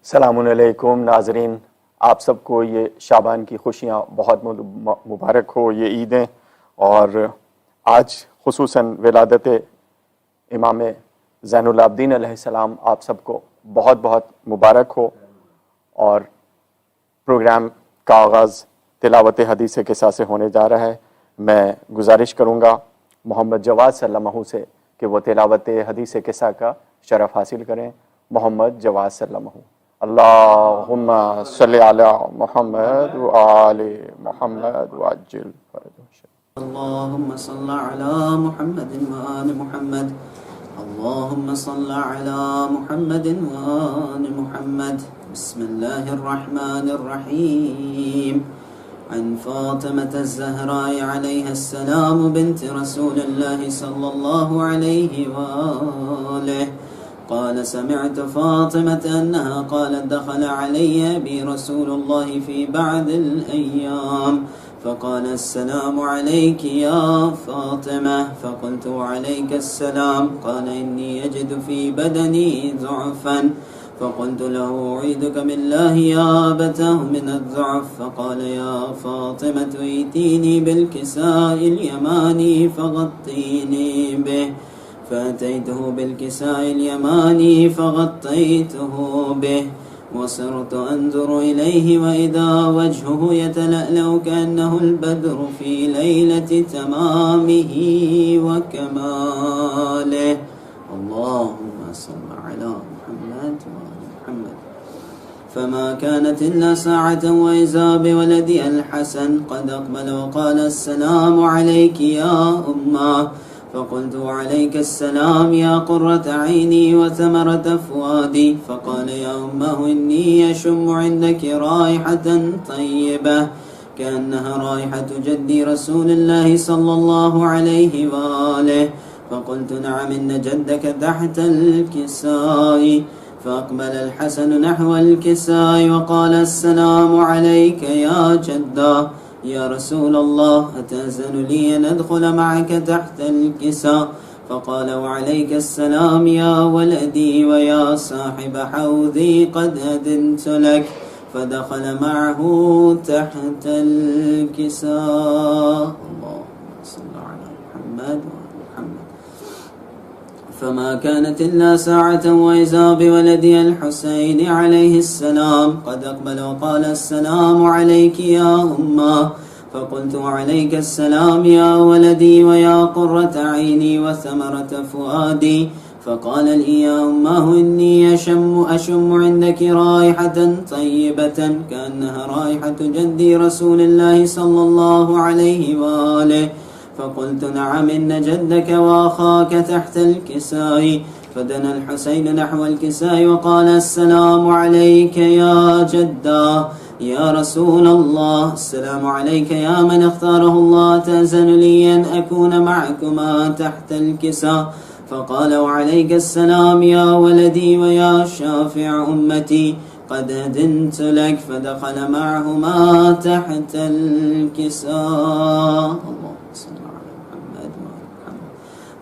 السلام علیکم ناظرین، آپ سب کو یہ شعبان کی خوشیاں بہت مبارک ہو، یہ عیدیں، اور آج خصوصاً ولادت امام زین العابدین علیہ السلام آپ سب کو بہت بہت مبارک ہو۔ اور پروگرام کا آغاز تلاوت حدیث قصہ سے ہونے جا رہا ہے۔ میں گزارش کروں گا محمد جواد صلی اللہ علیہ سے کہ وہ تلاوت حدیث قصہ کا شرف حاصل کریں۔ محمد جواد صلی اللہ علیہ۔ اللہم صلی علی محمد وآل محمد وعجل فرجہ۔ اللهم صل على محمد وآل محمد. اللهم صل على محمد وآل محمد. بسم الله الرحمن الرحيم. عن فاطمة الزهراء عليها السلام بنت رسول الله صلى الله عليه وآله قال سمعت فاطمة أنها قالت دخل علي أبي رسول الله في بعض الأيام فقال السلام عليك يا فاطمة فقلت وعليك السلام قال إني يجد في بدني ضعفا فقلت له أعيذك بالله يا أبتاه من الضعف فقال يا فاطمة ائتيني بالكساء اليماني فغطيني به فأتيته بالكساء اليماني فغطيته به وصرت أنظر إليه وإذا وجهه يتلألأ كأنه البدر في ليلة تمامه وكماله. اللهم صل على محمد وآل محمد. فما كانت إلا ساعة وإذا بولدي الحسن قد أقبل وقال السلام عليك يا أمه فقلت وعليك السلام يا قرة عيني وثمرة فؤادي فقال يا أمه إني أشم عندك رائحة طيبة كأنها رائحة جدي رسول الله صلى الله عليه وآله فقلت نعم إن جدك تحت الكساء فأقبل الحسن نحو الكساء وقال السلام عليك يا جدا يا رسول الله أتأذن لي أن أدخل معك تحت الكساء فقال وعليك السلام يا ولدي ويا صاحب حوضي قد أذنت لك فدخل معه تحت الكساء. اللهم صل على محمد وآل محمد. فما كانت إلا ساعة وإذا بولدي الحسين عليه السلام قد أقبل وقال السلام عليك يا أمه فقلت وعليك السلام يا ولدي ويا قرة عيني وثمرة فؤادي فقال لي يا أمه إني أشم عندك رائحة طيبة كأنها رائحة جدي رسول الله صلى الله عليه وآله فقلت نعم إن جدك وأخاك تحت الكساء فدنا الحسين نحو الكساء وقال السلام عليك يا جدا يا رسول الله السلام عليك يا من اختاره الله تأذن لي أن أكون معكما تحت الكساء فقال وعليك السلام يا ولدي ويا شافع أمتي قد أذنت لك فدخل معهما تحت الكساء.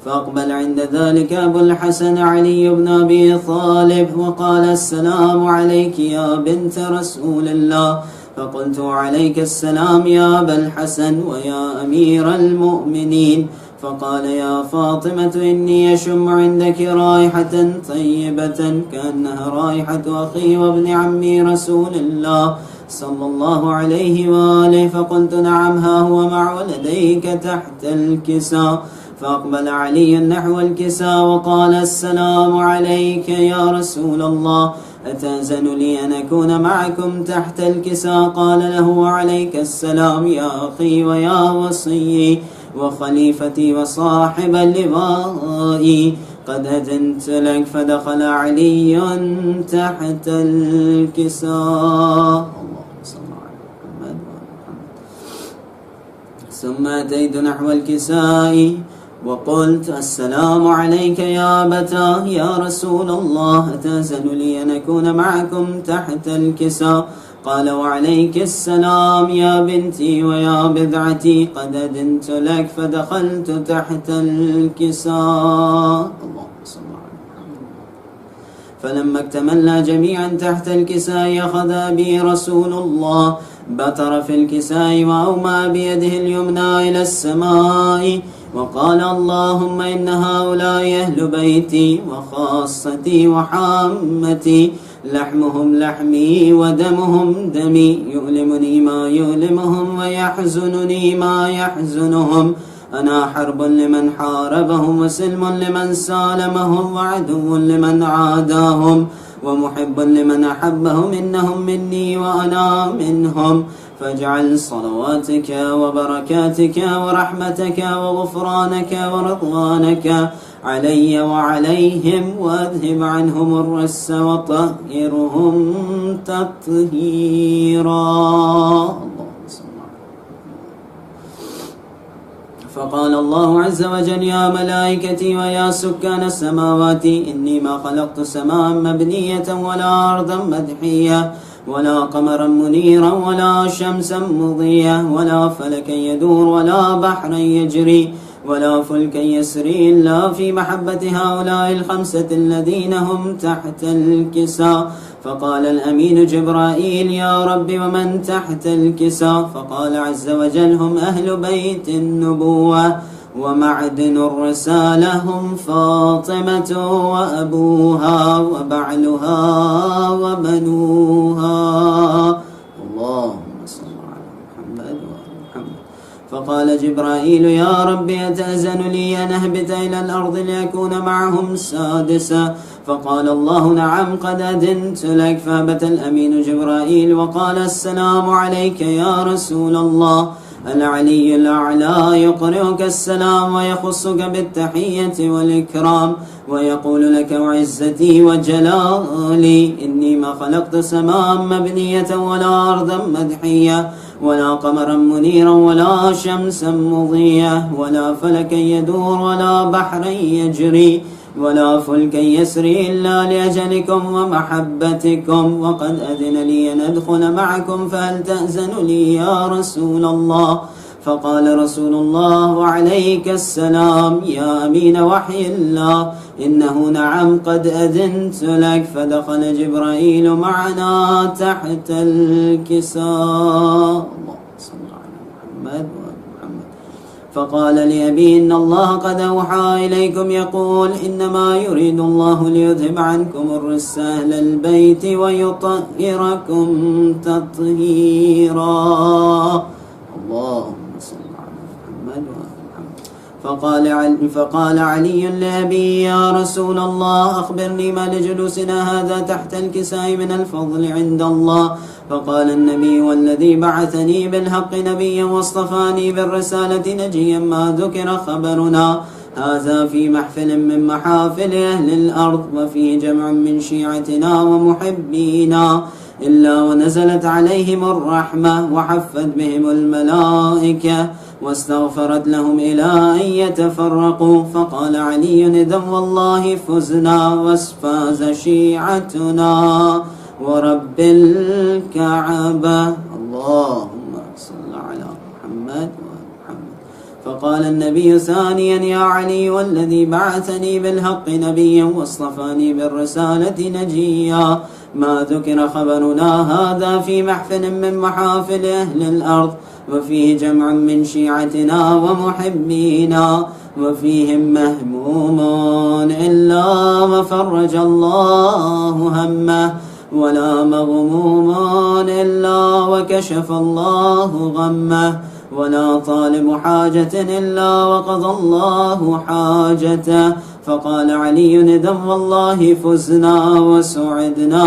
فأقبل عند ذلك أبو الحسن علي بن أبي طالب وقال السلام عليك يا بنت رسول الله فقلت وعليك السلام يا أبا الحسن ويا أمير المؤمنين فقال يا فاطمة إني أشم عندك رائحة طيبة كأنها رائحة أخي وابن عمي رسول الله صلى الله عليه وآله فقلت نعم ها هو مع ولديك تحت الكساء فأقبل علي نحو الكساء وقال السلام عليك يا رسول الله أتأذن لي أن أكون معكم تحت الكساء قال له وعليك السلام يا أخي ويا وصي وخليفتي وصاحب اللواء قد أذنت لك فدخل علي تحت الكساء. ثم أتيت نحو الكساء وقلت السلام عليك يا أبتاه يا رسول الله أتأذن لي أن أكون معكم تحت الكساء قال وعليك السلام يا بنتي ويا بضعتي قد أذنت لك فدخلت تحت الكساء. اللهم صل على محمد. فلما اكتملنا جميعا تحت الكساء أخذ أبي رسول الله بتر في الكساء وأومأ بيده اليمنى إلى السماء وقال اللهم إن هؤلاء أهل بيتي وخاصتي وحامتي لحمهم لحمي ودمهم دمي يؤلمني ما يؤلمهم ويحزنني ما يحزنهم أنا حرب لمن حاربهم وسلم لمن سالمهم وعدو لمن عاداهم ومحب لمن أحبهم إنهم مني وأنا منهم فاجعل صلواتك وبركاتك ورحمتك وغفرانك ورضوانك علي وعليهم وأذهب عنهم الرس وطهرهم تطهيرا. فقال الله عز وجل يا ملائكتي ويا سكان السماوات إني ما خلقت سماء مبنية ولا أرضا مدحية ولا قمرا منيرا ولا شمسا مضية ولا فلكا يدور ولا بحرا يجري ولا فلكا يسري إلا في محبة هؤلاء الخمسة الذين هم تحت الكساء. فقال الأمين جبرائيل يا رب ومن تحت الكساء؟ فقال عز وجل هم أهل بيت النبوة ومعدن الرسالة هم فاطمة وأبوها وبعلها وبنوها. اللهم صل على محمد وآل محمد. فقال جبرائيل يا رب أتأذن لي أن أهبط إلى الأرض لأكون معهم سادسا؟ فقال الله نعم قد أذنت لك. فهبط الأمين جبرائيل وقال السلام عليك يا رسول الله. العلي الأعلى يقرئك السلام ويخصك بالتحية والإكرام ويقول لك وعزتي وجلالي إني ما خلقت سماء مبنية ولا أرضا مدحية ولا قمرا منيرا ولا شمسا مضية ولا فلكا يدور ولا بحرا يجري ولا فلكا يسري إلا لأجلكم ومحبتكم وقد أذن لي أن أدخل معكم فهل تأذن لي يا رسول الله؟ فقال رسول الله عليك السلام يا أمين وحي الله إنه نعم قد أذنت لك. فدخل جبرائيل معنا تحت الكساء. اللهم صل على محمد. فقال لأبي إن الله قد أوحى إليكم يقول إنما يريد الله ليذهب عنكم الرجس أهل البيت ويطهركم تطهيرا. اللهم صل على محمد وآل محمد. فقال علي لأبي يا رسول الله أخبرني ما لجلوسنا هذا تحت الكساء من الفضل عند الله. فقال النبي والذي بعثني بالحق نبيا واصطفاني بالرسالة نجيا ما ذكر خبرنا هذا في محفل من محافل أهل الأرض وفيه جمع من شيعتنا ومحبينا إلا ونزلت عليهم الرحمة وحفت بهم الملائكة واستغفرت لهم إلى أن يتفرقوا. فقال علي إذا والله فزنا وفاز شيعتنا ورب الكعبة. اللهم صل على محمد وآل محمد. فقال النبي ثانيا يا علي والذي بعثني بالحق نبيا واصطفاني بالرسالة نجيا ما ذكر خبرنا هذا في محفل من محافل أهل الأرض وفيه جمع من شيعتنا ومحبينا وفيهم مهموم إلا وفرج الله همه ولا مغموم إلا وكشف الله غمه ولا طالب حاجة إلا وقضى الله حاجته. فقال علي إذا والله فزنا وسعدنا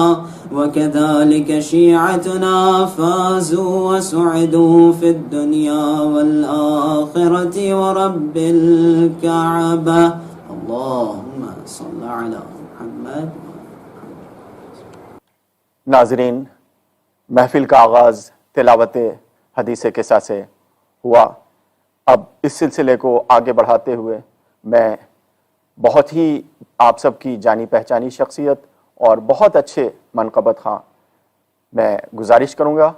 وكذلك شيعتنا فازوا وسعدوا في الدنيا والآخرة ورب الكعبة. اللهم صل على محمد. ناظرین، محفل کا آغاز تلاوت حدیث قصہ سے ہوا. اب اس سلسلے کو آگے بڑھاتے ہوئے میں بہت ہی آپ سب کی جانی پہچانی شخصیت اور بہت اچھے منقبت خواں میں گزارش کروں گا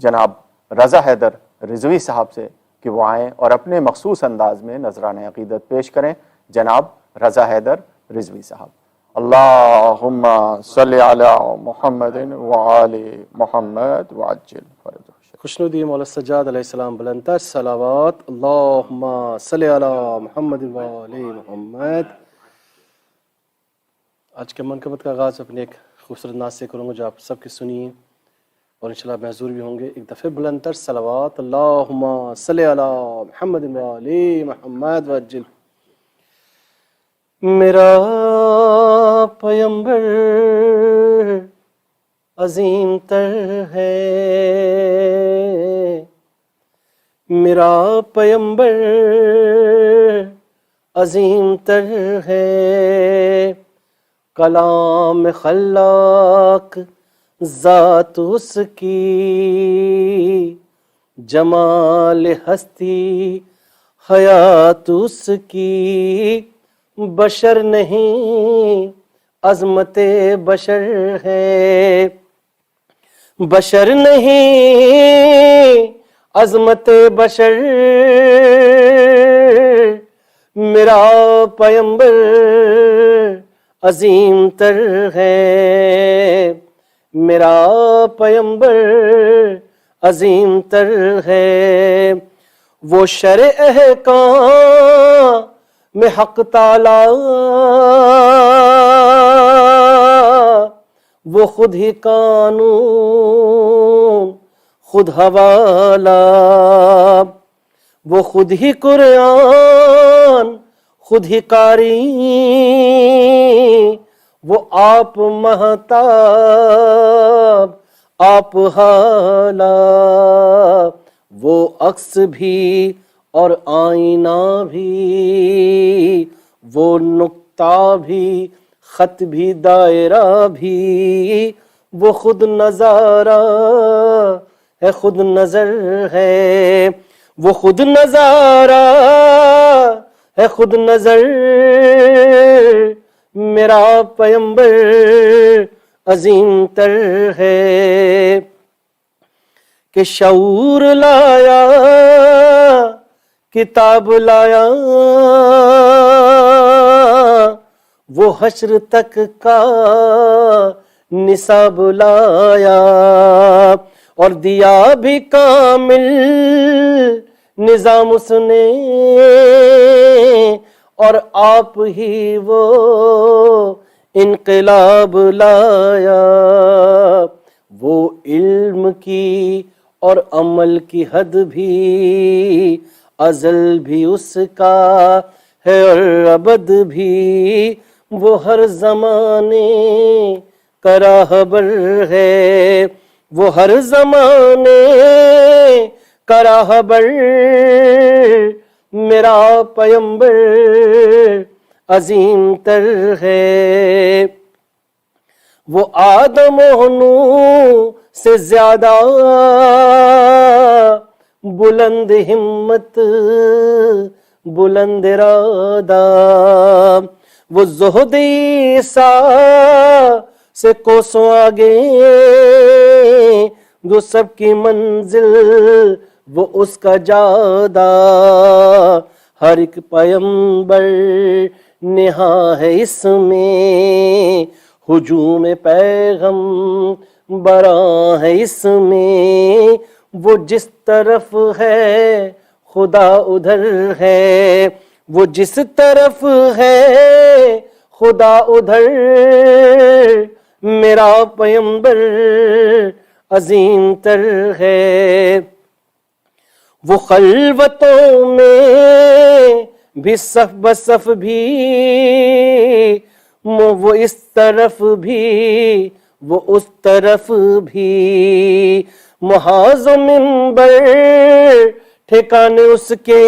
جناب رضا حیدر رضوی صاحب سے کہ وہ آئیں اور اپنے مخصوص انداز میں نذرانہ عقیدت پیش کریں. جناب رضا حیدر رضوی صاحب. اللہم صلی علی محمد وآل محمد وعجل فرجہ. خوشنودی مولا سجاد علیہ السلام بلندتر صلوات. اللہم صلی علی محمد وآل محمد. آج کے منقبت کا آغاز اپنے ایک خوبصورت نعت سے کروں گا جو آپ سب کی سنیے اور انشاءاللہ محظور بھی ہوں گے. ایک دفعہ بلندتر صلوات. اللہم صلی علی محمد وآل محمد وعجل. میرا پیمبر عظیم تر ہے، میرا پیمبر عظیم تر ہے، کلام خلاق ذات اس کی، جمال ہستی حیات اس کی، بشر نہیں عظمت بشر ہے، بشر نہیں عظمت بشر. میرا پیمبر عظیم تر ہے، میرا پیمبر عظیم تر ہے. وہ شرع احکام میں حق تعالی وہ خود ہی قانون خود حوالہ، وہ خود ہی قرآن خود ہی قاری، وہ آپ مہتاب آپ حالہ، وہ عکس بھی اور آئینہ بھی، وہ نقطہ بھی خط بھی دائرہ بھی، وہ خود نظارہ ہے خود نظر ہے، وہ خود نظارہ ہے خود نظر. میرا پیمبر عظیم تر ہے کہ شعور لایا کتاب لایا، وہ حشر تک کا نصاب لایا، اور دیا بھی کامل نظام اس نے، اور آپ ہی وہ انقلاب لایا. وہ علم کی اور عمل کی حد بھی ازل بھی اس کا ہے اور ابد بھی، وہ ہر زمانے کا راہبر ہے، وہ ہر زمانے کا راہبر. میرا پیمبر عظیم تر ہے، وہ آدم و نوح سے زیادہ بلند ہمت بلند ارادہ، وہ زہد عیسیٰ سے کوسوں آگے، جو سب کی منزل وہ اس کا جادہ. ہر ایک پیمبر نہا ہے اس میں، ہجوم پیغم برآں ہے اس میں، وہ جس طرف ہے خدا ادھر ہے، وہ جس طرف ہے خدا ادھر. میرا پیمبر عظیم تر ہے، وہ خلوتوں میں بھی صف بصف بھی، وہ اس طرف بھی وہ اس طرف بھی، محاذ و منبر ٹھکانے اس کے،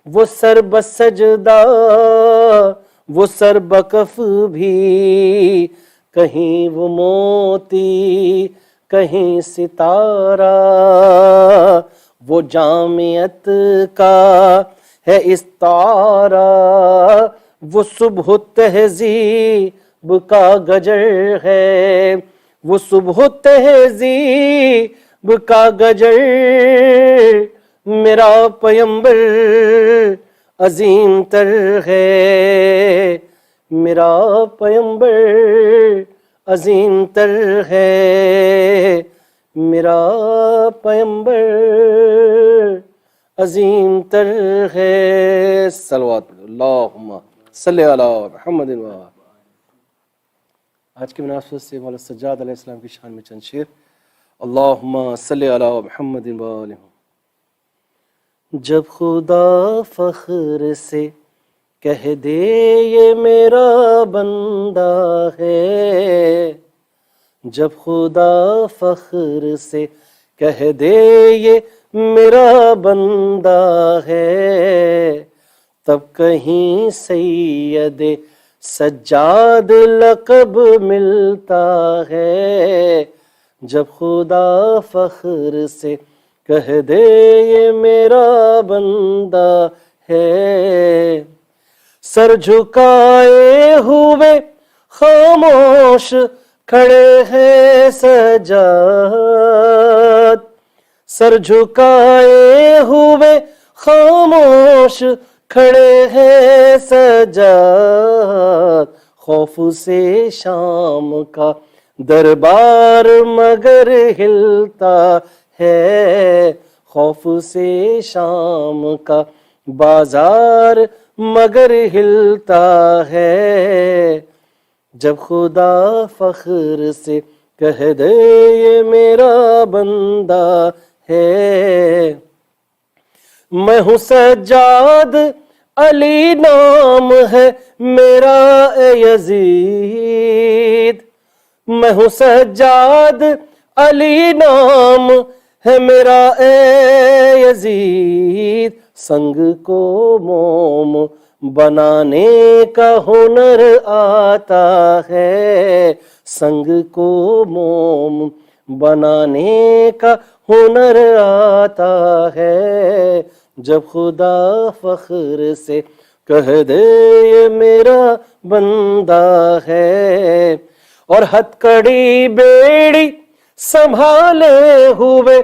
وہ سر بسجدہ وہ سر بکف بھی، کہیں وہ موتی کہیں ستارہ، وہ جامعت کا ہے استعارہ، وہ صبح تہذیب کا گجر ہے، وہ صبح تہذیب کا گجر. میرا پیمبر عظیم تر ہے، میرا پیمبر عظیم تر ہے، میرا پیمبر عظیم تر ہے. صلوات پڑھو. اللہم صلی علی محمد و آلہ. آج کی مناسبت سے مولانا سجاد علیہ السلام کی شان میں چند شعر. اللہم صلی علی محمد و آلہ. جب خدا فخر سے کہہ دے یہ میرا بندہ ہے، جب خدا فخر سے کہہ دے یہ میرا بندہ ہے، تب کہیں سید سجاد لقب ملتا ہے. جب خدا فخر سے کہہ دے یہ میرا بندہ ہے، سر جھکائے ہوئے خاموش کھڑے ہیں سجاد، سر جھکائے ہوئے خاموش کھڑے ہیں سجاد. خوف سے شام کا دربار مگر ہلتا ہے، خوف سے شام کا بازار مگر ہلتا ہے. جب خدا فخر سے کہہ دے یہ میرا بندہ ہے. میں ہوں سجاد علی نام ہے میرا اے یزید، میں ہوں سجاد علی نام ہے میرا اے یزید. سنگ کو موم بنانے کا ہنر آتا ہے، سنگ کو موم بنانے کا ہنر آتا ہے. جب خدا فخر سے کہہ دے یہ میرا بندہ ہے. اور ہتھ کڑی بیڑی سنبھالے ہوئے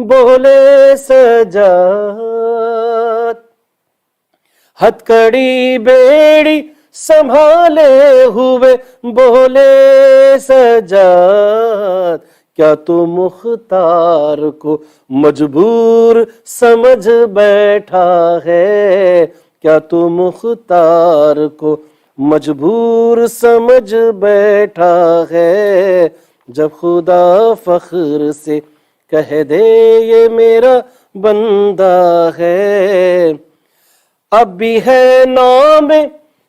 بولے سجاد، ہتھ کڑی بیڑی سنبھالے ہوئے بولے سجاد. کیا تو مختار کو مجبور سمجھ بیٹھا ہے، کیا تو مختار کو مجبور سمجھ بیٹھا ہے. جب خدا فخر سے کہہ دے یہ میرا بندہ ہے. اب بھی ہے نام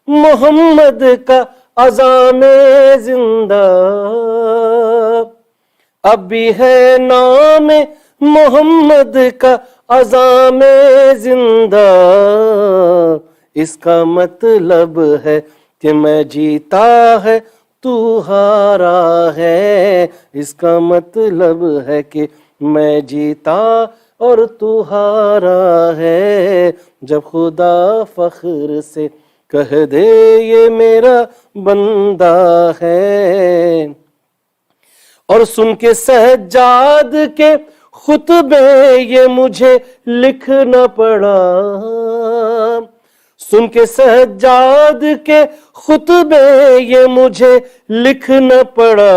محمد کا عزام زندہ، اب بھی ہے نام محمد کا عزام زندہ. اس کا مطلب ہے کہ میں جیتا ہے تو ہارا ہے، اس کا مطلب ہے کہ میں جیتا اور تو ہارا ہے. جب خدا فخر سے کہہ دے یہ میرا بندہ ہے. اور سن کے سجاد کے خطبے یہ مجھے لکھنا پڑا، سن کے سجاد کے خطبے یہ مجھے لکھنا پڑا.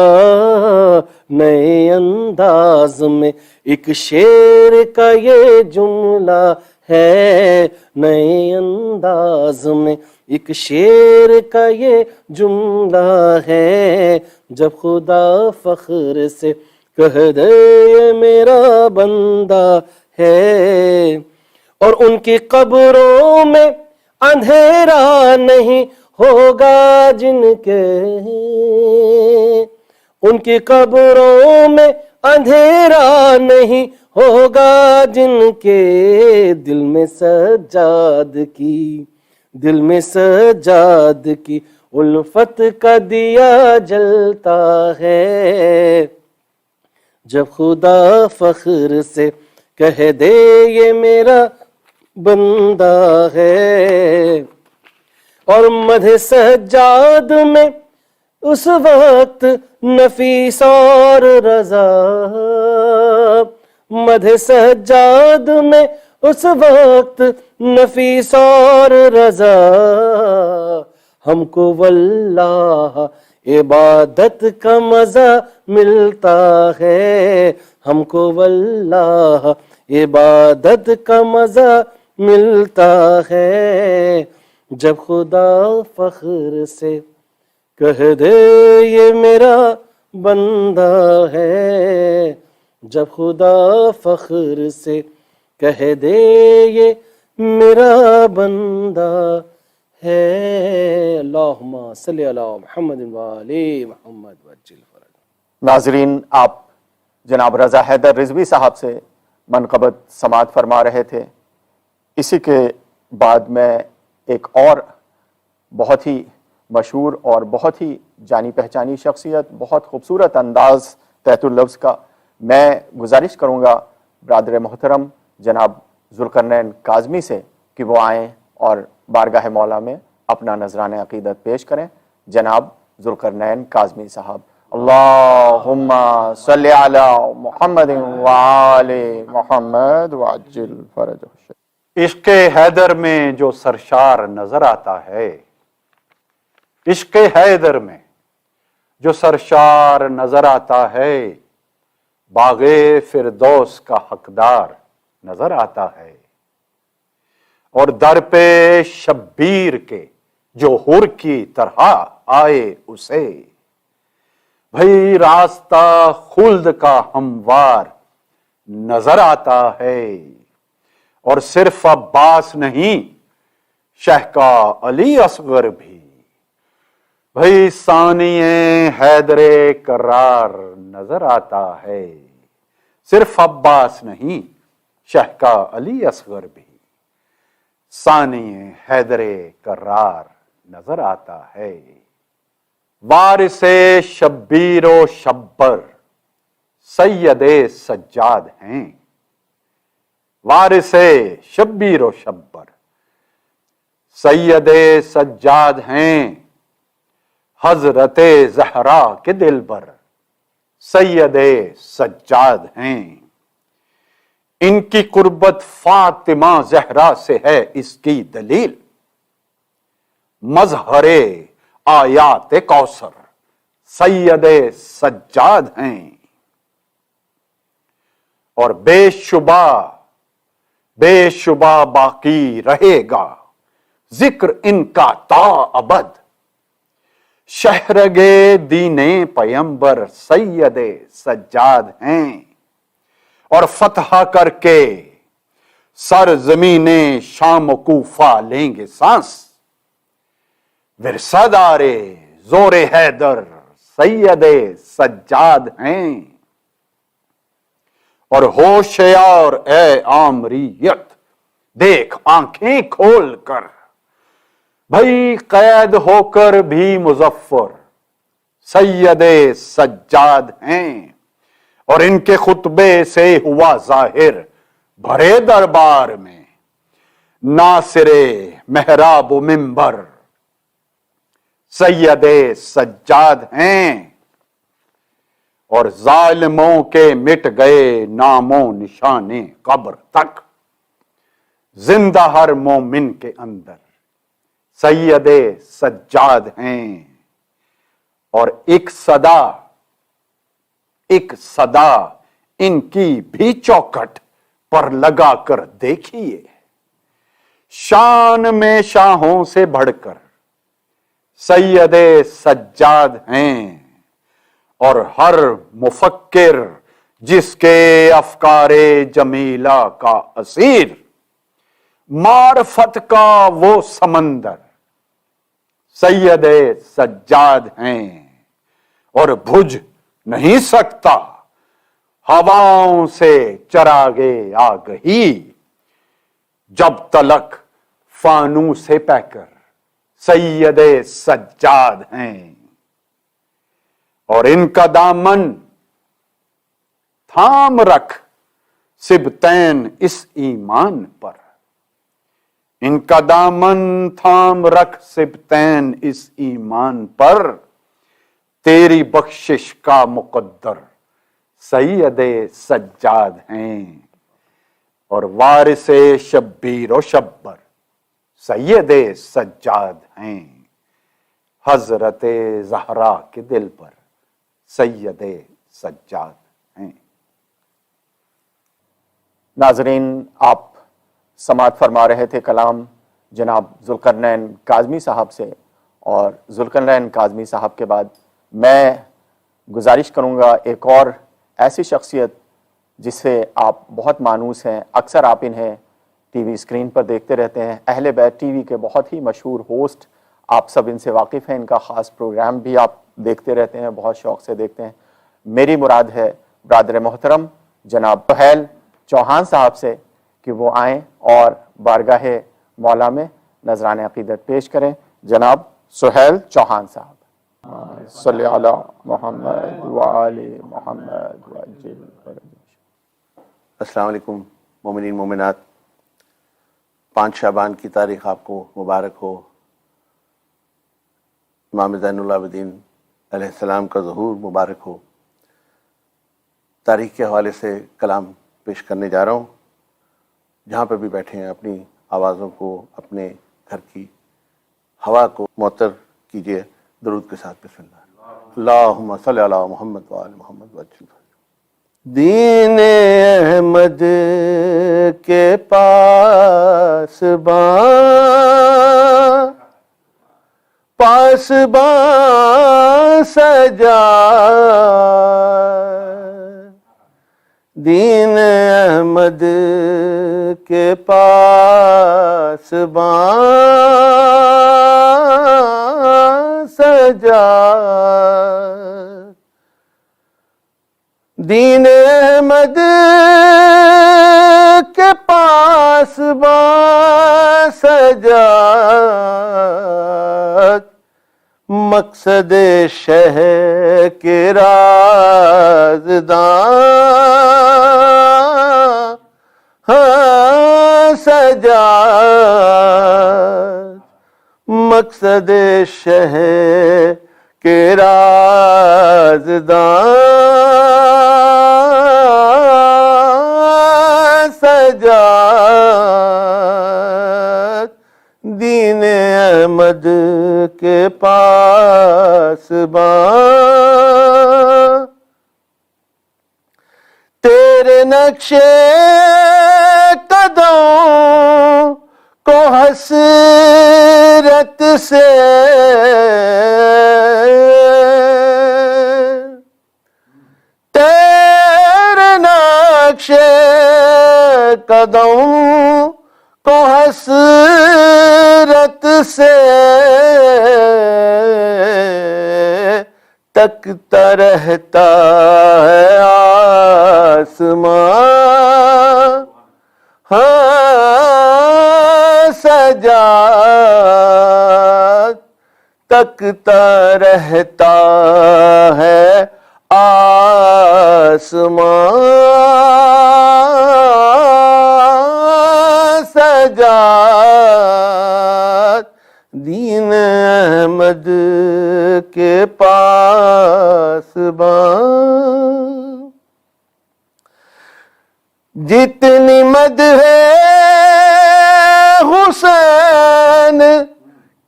نئے انداز میں ایک شعر کا یہ جملہ ہے، نئے انداز میں ایک شعر کا یہ جملہ ہے. جب خدا فخر سے کہہ دے یہ میرا بندہ ہے. اور ان کی قبروں میں اندھیرا نہیں ہوگا جن کے، ان کی قبروں میں اندھیرا نہیں ہوگا جن کے. دل میں سجاد کی، دل میں سجاد کی الفت کا دیا جلتا ہے. جب خدا فخر سے کہہ دے یہ میرا بندہ ہے. اور مدح سجاد میں اس وقت نفیس اور رضا، مدح سجاد میں اس وقت نفیس اور رضا. ہم کو واللہ عبادت کا مزہ ملتا ہے، ہم کو واللہ عبادت کا مزہ ملتا ہے، جب خدا فخر سے کہہ دے یہ میرا بندہ ہے، جب خدا فخر سے کہہ دے یہ میرا بندہ ہے۔ اللہم صلی علی محمد وآل محمد وعجل فرجہ۔ ناظرین، آپ جناب رضا حیدر رضوی صاحب سے منقبت سماعت فرما رہے تھے۔ اسی کے بعد میں ایک اور بہت ہی مشہور اور بہت ہی جانی پہچانی شخصیت، بہت خوبصورت انداز تحت اللفظ کا، میں گزارش کروں گا برادر محترم جناب ذوالقرنین کاظمی سے کہ وہ آئیں اور بارگاہ مولا میں اپنا نذران عقیدت پیش کریں۔ جناب ذوالقرنین کاظمی صاحب، اللہم صلی علی محمد وآل محمد وعجل فرجہ۔ عشق حیدر میں جو سرشار نظر آتا ہے، عشق حیدر میں جو سرشار نظر آتا ہے، باغ فردوس کا حقدار نظر آتا ہے، اور در پہ شبیر کے جو حر کی طرح آئے اسے، بھئی راستہ خلد کا ہموار نظر آتا ہے، اور صرف عباس نہیں شہ کا علی اصغر بھی، بھئی ثانی حیدر کرار نظر آتا ہے، صرف عباس نہیں شہ کا علی اصغر بھی، ثانی حیدر کرار نظر آتا ہے۔ وارث شبیر و شبر سید سجاد ہیں، وارث شبیر و شبر سید سجاد ہیں، حضرت زہرا کے دلبر سید سجاد ہیں، ان کی قربت فاطمہ زہرا سے ہے اس کی دلیل، مظہر آیات کوثر سید سجاد ہیں، اور بے شبہ باقی رہے گا ذکر ان کا تا ابد، شہرگ دین پیمبر سید سجاد ہیں، اور فتح کر کے سرزمین شام و کوفہ لیں گے سانس، ورثہ دار زور حیدر سید سجاد ہیں، اور ہوشیار اے آمریت دیکھ آنکھیں کھول کر، بھئی قید ہو کر بھی مظفر سید سجاد ہیں، اور ان کے خطبے سے ہوا ظاہر بھرے دربار میں ناصر محراب و منبر سید سجاد ہیں، اور ظالموں کے مٹ گئے نام و نشانے قبر تک، زندہ ہر مومن کے اندر سید سجاد ہیں، اور ایک صدا ان کی بھی چوکھٹ پر لگا کر دیکھیے، شان میں شاہوں سے بڑھ کر سید سجاد ہیں، اور ہر مفکر جس کے افکار جمیلہ کا اسیر، معرفت کا وہ سمندر سید سجاد ہیں، اور بجھ نہیں سکتا ہواؤں سے چراغے آگہی، جب تلک فانو سے پہ کر سید سجاد ہیں، اور ان کا دامن تھام رکھ سبتین اس ایمان پر، ان کا دامن تھام رکھ سبتین اس ایمان پر، تیری بخشش کا مقدر سید سجاد ہیں، اور وارث شبیر و شبر سید سجاد ہیں، حضرت زہرا کے دل پر سید سجاد ہیں۔ ناظرین، آپ سماعت فرما رہے تھے کلام جناب ذوالقرنین کاظمی صاحب سے، اور ذوالقرنین کاظمی صاحب کے بعد میں گزارش کروں گا ایک اور ایسی شخصیت جس سے آپ بہت مانوس ہیں، اکثر آپ انہیں ٹی وی اسکرین پر دیکھتے رہتے ہیں، اہل بیت ٹی وی کے بہت ہی مشہور ہوسٹ، آپ سب ان سے واقف ہیں، ان کا خاص پروگرام بھی آپ دیکھتے رہتے ہیں، بہت شوق سے دیکھتے ہیں۔ میری مراد ہے برادر محترم جناب سہیل چوہان صاحب سے کہ وہ آئیں اور بارگاہ مولا میں نذران عقیدت پیش کریں۔ جناب سہیل چوہان صاحب، صلی علی محمد وآل محمد وعجل فرجہ۔ السلام علیکم مومنین مومنات، 5 شعبان کی تاریخ آپ کو مبارک ہو۔ امام زین العابدین علیہ السلام کا ظہور مبارک ہو۔ تاریخ کے حوالے سے کلام پیش کرنے جا رہا ہوں۔ جہاں پہ بھی بیٹھے ہیں اپنی آوازوں کو، اپنے گھر کی ہوا کو معطر کیجیے درود کے ساتھ۔ بسم اللہ۔ اللہم صلی علی محمد وآل محمد وجل۔ دین احمد کے پاس سجا، دین احمد کے پاس سجا، دین احمد کے پاس سجا، مقصد شہ کے رازداں سجا، مقصد شہ کے رازداں سجا، دین احمد کے پاس تیرے نقشے قدم کو حسرت سے تیرے نقشے قدم کو حسرت سے تکتا رہتا ہے آسمان، سجاد تکتا رہتا ہے آسمان، سجاد دین احمد کے پاس جتنی مدح حسین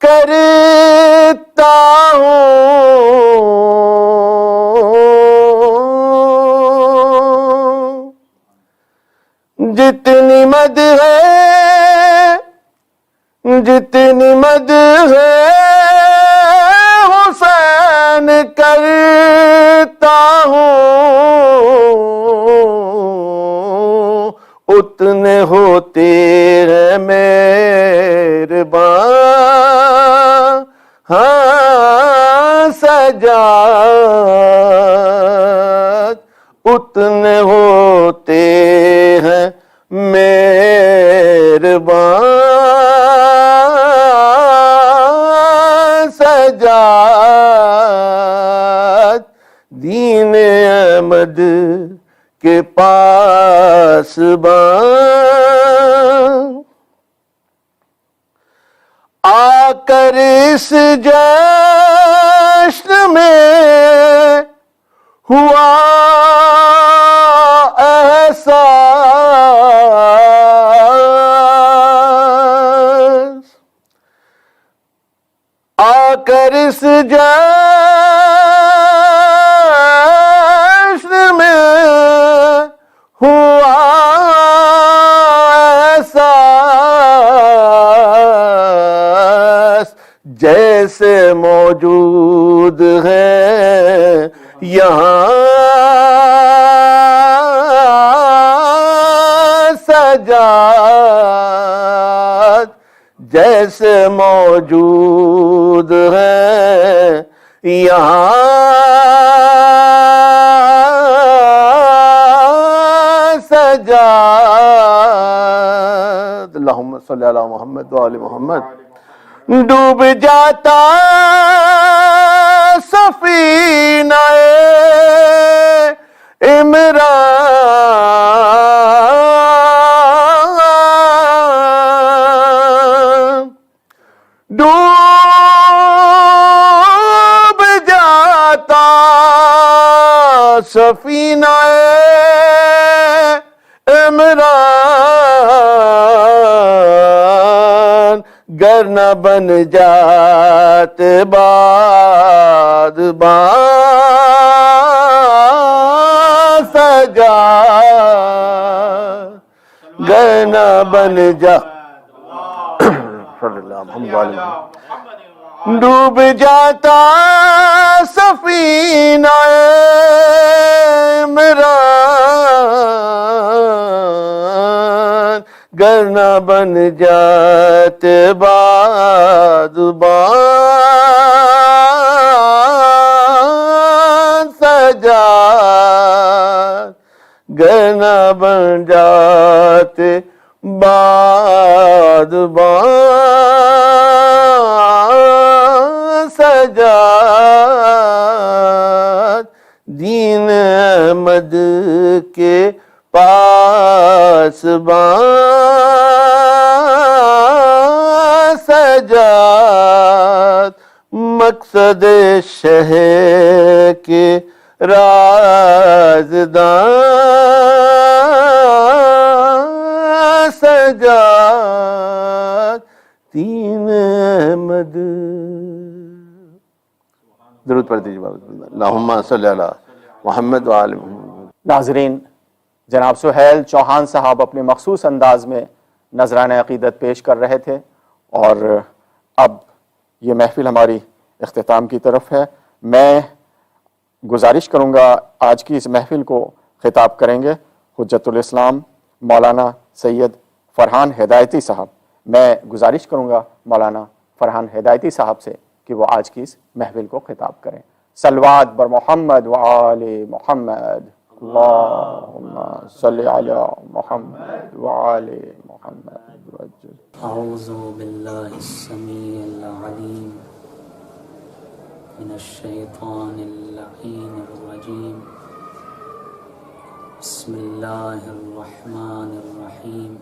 کرتا ہوں، جتنی مدح حسین کرتا ہوں، اتنے ہوتے ہیں مہربان سجاد، اتنے ہوتے ہیں مہربان سجاد، دین احمد کے پاس آ کر اس جشن میں ہوا احساس، آ کر اس جشن میں ہوا ایسا جیسے موجود ہے یہاں سجاد، جیسے موجود ہے یہاں سجاد۔ اللہم صلی علی محمد و آل محمد۔ ڈوب جاتا سفینہ عمران، ڈوب جاتا سفینہ عمران، گر نہ بن جاتے بادبان سجاد، گر نہ بن جا صلی اللہ محمد علیہ وسلم۔ ڈوب جاتا سفینہ عمران، گر نہ بن جاتے بادبان سجاد، گر نہ بن جاتے بادبان سجاد، دین احمد کے پاسبان سجاد، مقصد شہر کے رازدان سجاد، دین احمد۔ درود پڑھ دیجیے بابا، اللہم صلی علی محمد و آل محمد۔ ناظرین، جناب سہیل چوہان صاحب اپنے مخصوص انداز میں نذرانہ عقیدت پیش کر رہے تھے، اور اب یہ محفل ہماری اختتام کی طرف ہے۔ میں گزارش کروں گا، آج کی اس محفل کو خطاب کریں گے حجت الاسلام مولانا سید فرحان ہدایتی صاحب۔ میں گزارش کروں گا مولانا فرحان ہدایتی صاحب سے کہ وہ آج کی اس محفل کو خطاب کریں۔ صلوات بر محمد و آل محمد، اللہم صلی علی محمد و آل محمد۔ اعوذ باللہ السمیع العلیم من الشیطان اللعین الرجیم، بسم اللہ الرحمن الرحیم،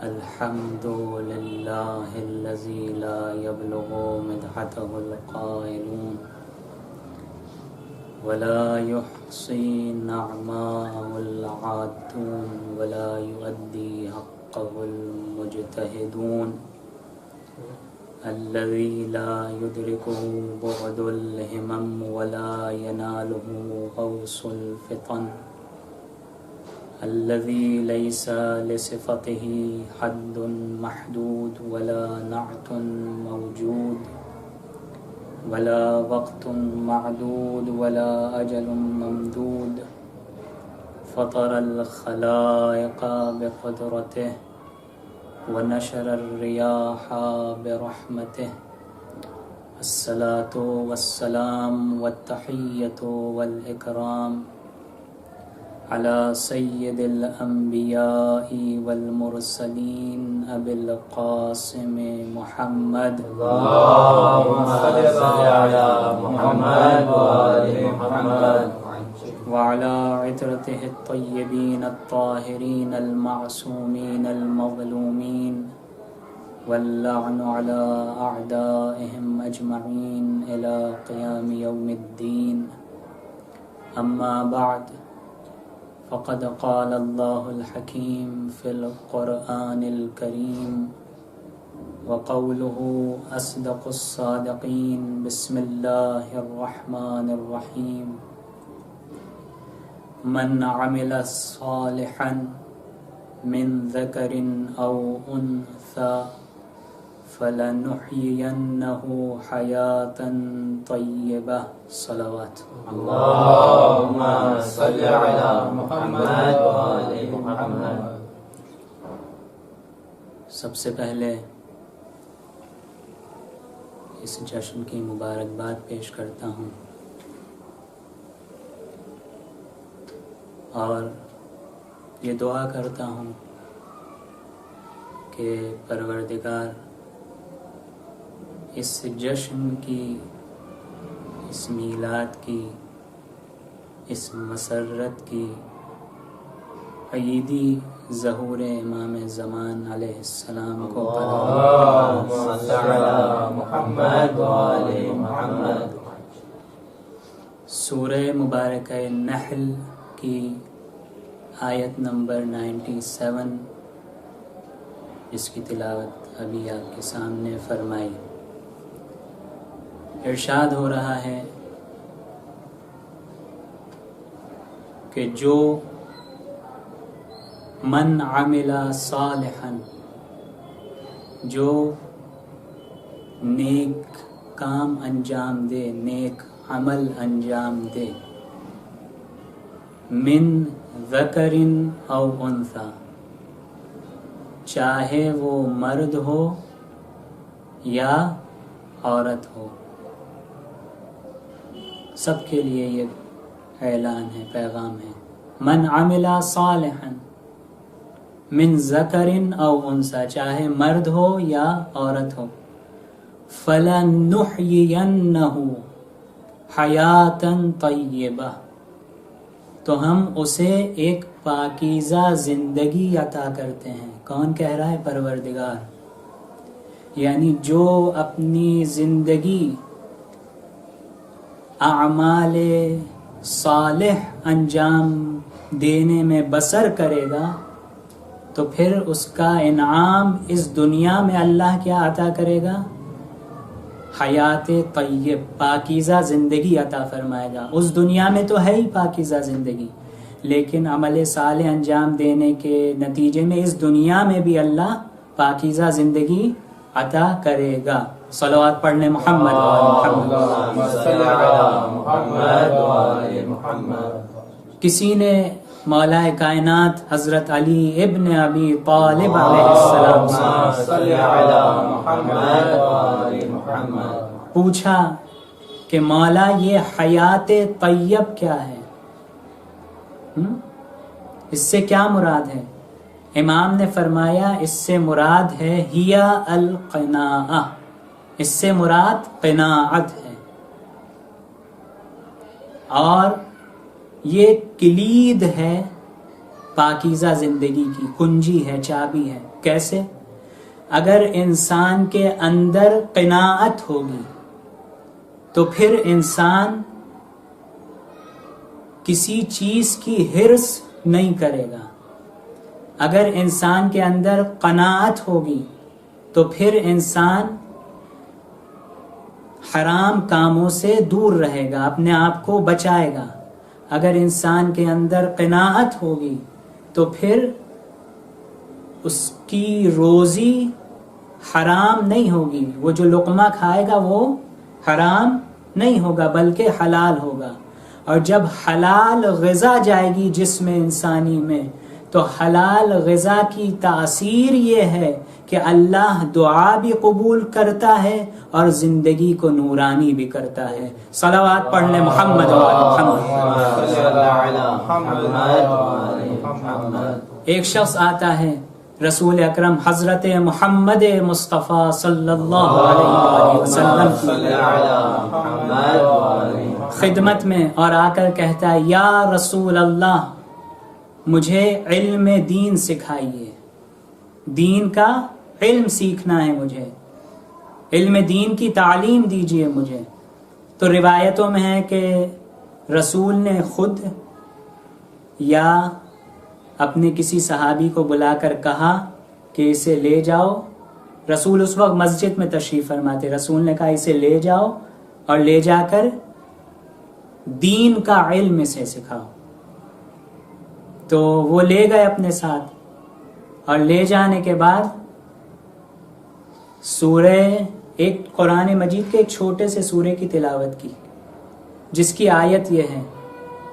الحمد للہ الذی لا یبلغ مدحتہ القائلون ولا يحصي نعماء العادون ولا يؤدي حقه المجتهدون، الذي لا يدركه بعد الهمم ولا يناله غوص الفطن، الذي ليس لصفته حد محدود ولا نعت موجود ولا وقت معدود ولا أجل ممدود، فطر الخلائق بقدرته ونشر الرياح برحمته، الصلاة والسلام والتحية والإكرام على سيد الأنبياء والمرسلين أبي القاسم محمد، اللهم صل على محمد وآل محمد، وعلى عترته الطيبين الطاهرين المعصومين المظلومين، واللعن على أعدائهم أجمعين إلى قيام يوم الدين، أما بعد، فقد قال الله الحكيم في القرآن الكريم، وقوله أصدق الصادقين. بسم الله الرحمن الرحيم. من عمل صالحا من ذكر أو أنثى فلنحيينه حياة طيبة. صلوات. اللهم صل على محمد وآل محمد. سب سے پہلے اس جشن کی مبارکباد پیش کرتا ہوں اور یہ دعا کرتا ہوں کہ پروردگار اس جشن کی، اس میلاد کی، اس مسرت کی، عیدی ظہور امام زمان علیہ السلام کو اللهم صل على محمد وآل محمد. سورہ مبارکہ نحل کی آیت نمبر 97 جس کی تلاوت ابھی آپ کے سامنے فرمائی. ارشاد ہو رہا ہے کہ جو من عمل صالحا، جو نیک کام انجام دے، نیک عمل انجام دے، من ذکر او انثی، چاہے وہ مرد ہو یا عورت ہو، سب کے لیے یہ اعلان ہے، پیغام ہے. من عمل صالحا من ذکر او انثی، چاہے مرد ہو یا عورت ہو، فلنحیینہ حیاتا طیبہ، تو ہم اسے ایک پاکیزہ زندگی عطا کرتے ہیں. کون کہہ رہا ہے؟ پروردگار. یعنی جو اپنی زندگی اعمال صالح انجام دینے میں بسر کرے گا تو پھر اس کا انعام اس دنیا میں اللہ کیا عطا کرے گا؟ حیات طیب، پاکیزہ زندگی عطا فرمائے گا. اس دنیا میں تو ہے ہی پاکیزہ زندگی، لیکن عمل صالح انجام دینے کے نتیجے میں اس دنیا میں بھی اللہ پاکیزہ زندگی عطا کرے گا. صلوات پڑھ لیں محمد اللهم صل على محمد وآل محمد. کسی نے مولا کائنات حضرت علی ابن ابی طالب علیہ السلام سے صل على محمد وآل محمد پوچھا کہ مولا یہ حیات طیب کیا ہے؟ اس سے کیا مراد ہے؟ امام نے فرمایا اس سے مراد ہے ہیا القناعہ، اس سے مراد قناعت ہے، اور یہ کلید ہے پاکیزہ زندگی کی، کنجی ہے، چابی ہے. کیسے؟ اگر انسان کے اندر قناعت ہوگی تو پھر انسان کسی چیز کی حرص نہیں کرے گا. اگر انسان کے اندر قناعت ہوگی تو پھر انسان حرام کاموں سے دور رہے گا، اپنے آپ کو بچائے گا. اگر انسان کے اندر قناعت ہوگی تو پھر اس کی روزی حرام نہیں ہوگی، وہ جو لقمہ کھائے گا وہ حرام نہیں ہوگا بلکہ حلال ہوگا. اور جب حلال غذا جائے گی جسم انسانی میں تو حلال غذا کی تاثیر یہ ہے کہ اللہ دعا بھی قبول کرتا ہے اور زندگی کو نورانی بھی کرتا ہے. صلوات پڑھ لیں محمد و محمد. ایک شخص آتا ہے رسول اکرم حضرت محمد مصطفیٰ صلی اللہ علیہ وسلم کی خدمت میں اور آ کر کہتا ہے یا رسول اللہ مجھے علم دین سکھائیے، دین کا علم سیکھنا ہے، مجھے علم دین کی تعلیم دیجیے مجھے. تو روایتوں میں ہے کہ رسول نے خود یا اپنے کسی صحابی کو بلا کر کہا کہ اسے لے جاؤ رسول اس وقت مسجد میں تشریف فرماتے. رسول نے کہا اسے لے جاؤ اور لے جا کر دین کا علم اسے سکھاؤ. تو وہ لے گئے اپنے ساتھ اور لے جانے کے بعد سورہ ایک قرآن مجید کے ایک چھوٹے سے سورے کی تلاوت کی جس کی آیت یہ ہے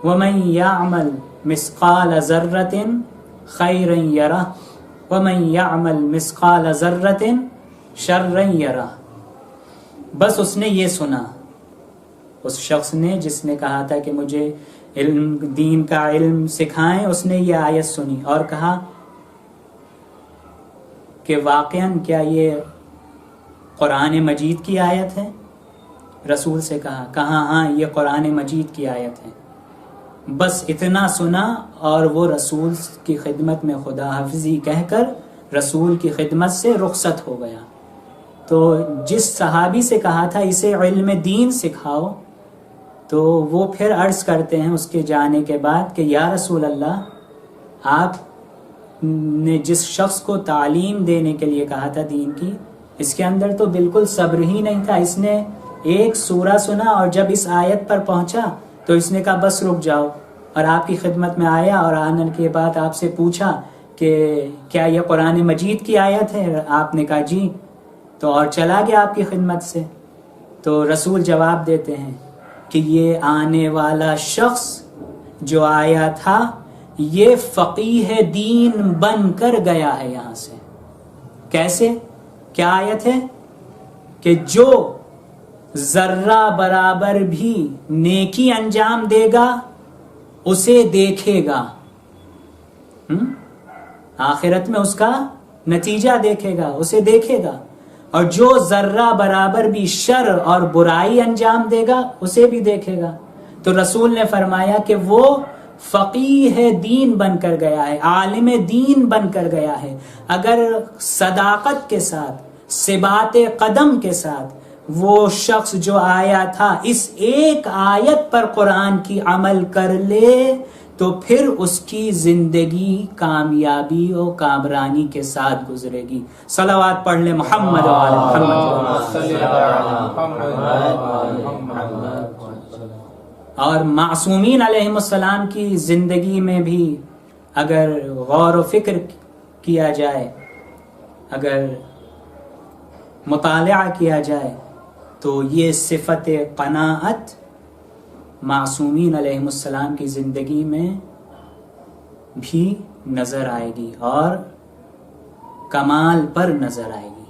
وَمَن يَعْمَلْ مِثْقَالَ ذَرَّةٍ خَيْرًا يَرَهُ وَمَن يَعْمَلْ مِثْقَالَ ذَرَّةٍ شَرًّا يَرَهُ. بس اس نے یہ سنا، اس شخص نے جس نے کہا تھا کہ مجھے دین کا علم سکھائیں، اس نے یہ آیت سنی اور کہا کہ واقعاً کیا یہ قرآن مجید کی آیت ہے؟ رسول سے کہا ہاں یہ قرآن مجید کی آیت ہے. بس اتنا سنا اور وہ رسول کی خدمت میں خدا حافظی کہہ کر رسول کی خدمت سے رخصت ہو گیا. تو جس صحابی سے کہا تھا اسے علم دین سکھاؤ، تو وہ پھر عرض کرتے ہیں اس کے جانے کے بعد کہ یا رسول اللہ، آپ نے جس شخص کو تعلیم دینے کے لیے کہا تھا دین کی، اس کے اندر تو بالکل صبر ہی نہیں تھا. اس نے ایک سورہ سنا اور جب اس آیت پر پہنچا تو اس نے کہا بس رک جاؤ، اور آپ کی خدمت میں آیا اور آنے کے بعد آپ سے پوچھا کہ کیا یہ قرآن مجید کی آیت ہے؟ آپ نے کہا جی، تو اور چلا گیا آپ کی خدمت سے. تو رسول جواب دیتے ہیں کہ یہ آنے والا شخص جو آیا تھا یہ فقیہ دین بن کر گیا ہے یہاں سے. کیسے؟ کیا آیت ہے کہ جو ذرہ برابر بھی نیکی انجام دے گا اسے دیکھے گا، آخرت میں اس کا نتیجہ دیکھے گا، اسے دیکھے گا، اور جو ذرہ برابر بھی شر اور برائی انجام دے گا اسے بھی دیکھے گا. تو رسول نے فرمایا کہ وہ فقیہ دین بن کر گیا ہے، عالم دین بن کر گیا ہے. اگر صداقت کے ساتھ، ثبات قدم کے ساتھ وہ شخص جو آیا تھا اس ایک آیت پر قرآن کی عمل کر لے تو پھر اس کی زندگی کامیابی اور کامرانی کے ساتھ گزرے گی. صلوات پڑھ لیں محمد و آل محمد. اور معصومین علیہم السلام کی زندگی میں بھی اگر غور و فکر کیا جائے، اگر مطالعہ کیا جائے تو یہ صفت قناعت معصومین علیہم السلام کی زندگی میں بھی نظر آئے گی اور کمال پر نظر آئے گی.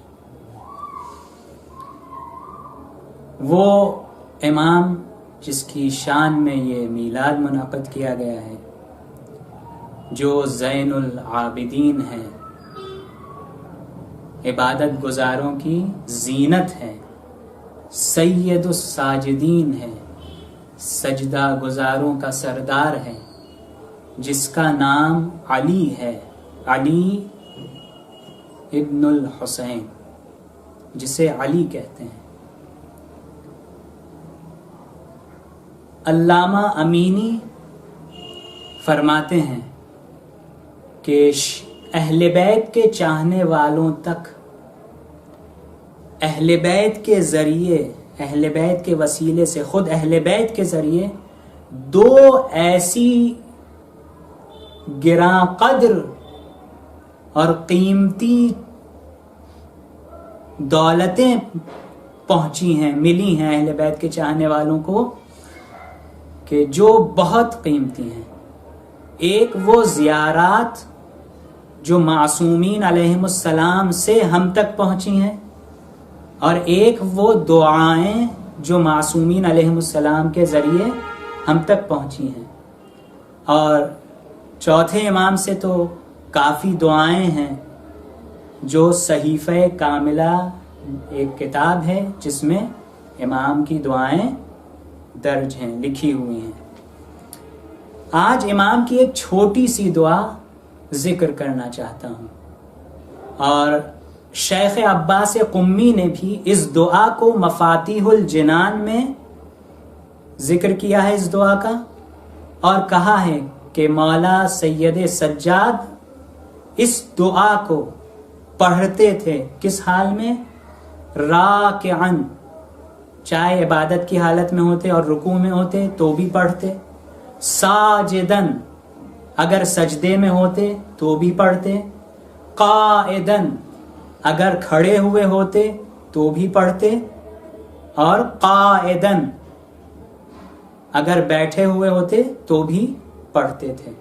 وہ امام جس کی شان میں یہ میلاد منعقد کیا گیا ہے، جو زین العابدین ہے، عبادت گزاروں کی زینت ہے، سید الساجدین ہے، سجدہ گزاروں کا سردار ہے، جس کا نام علی ہے، علی ابن الحسین، جسے علی کہتے ہیں. علامہ امینی فرماتے ہیں کہ اہل بیت کے چاہنے والوں تک اہل بیت کے ذریعے، اہل بیت کے وسیلے سے، خود اہل بیت کے ذریعے دو ایسی گراں قدر اور قیمتی دولتیں پہنچی ہیں، ملی ہیں اہل بیت کے چاہنے والوں کو کہ جو بہت قیمتی ہیں. ایک وہ زیارات جو معصومین علیہم السلام سے ہم تک پہنچی ہیں، اور ایک وہ دعائیں جو معصومین علیہم السلام کے ذریعے ہم تک پہنچی ہیں. اور چوتھے امام سے تو کافی دعائیں ہیں، جو صحیفہ کاملہ ایک کتاب ہے جس میں امام کی دعائیں درج ہیں، لکھی ہوئی ہیں. آج امام کی ایک چھوٹی سی دعا ذکر کرنا چاہتا ہوں، اور شیخ عباس قمی نے بھی اس دعا کو مفاتیح الجنان میں ذکر کیا ہے اس دعا کا، اور کہا ہے کہ مولا سید سجاد اس دعا کو پڑھتے تھے. کس حال میں؟ راکعن، چاہے عبادت کی حالت میں ہوتے اور رکوع میں ہوتے تو بھی پڑھتے. ساجدن، اگر سجدے میں ہوتے تو بھی پڑھتے. قائدن، اگر کھڑے ہوئے ہوتے تو بھی پڑھتے. اور قائدن، اگر بیٹھے ہوئے ہوتے تو بھی پڑھتے تھے.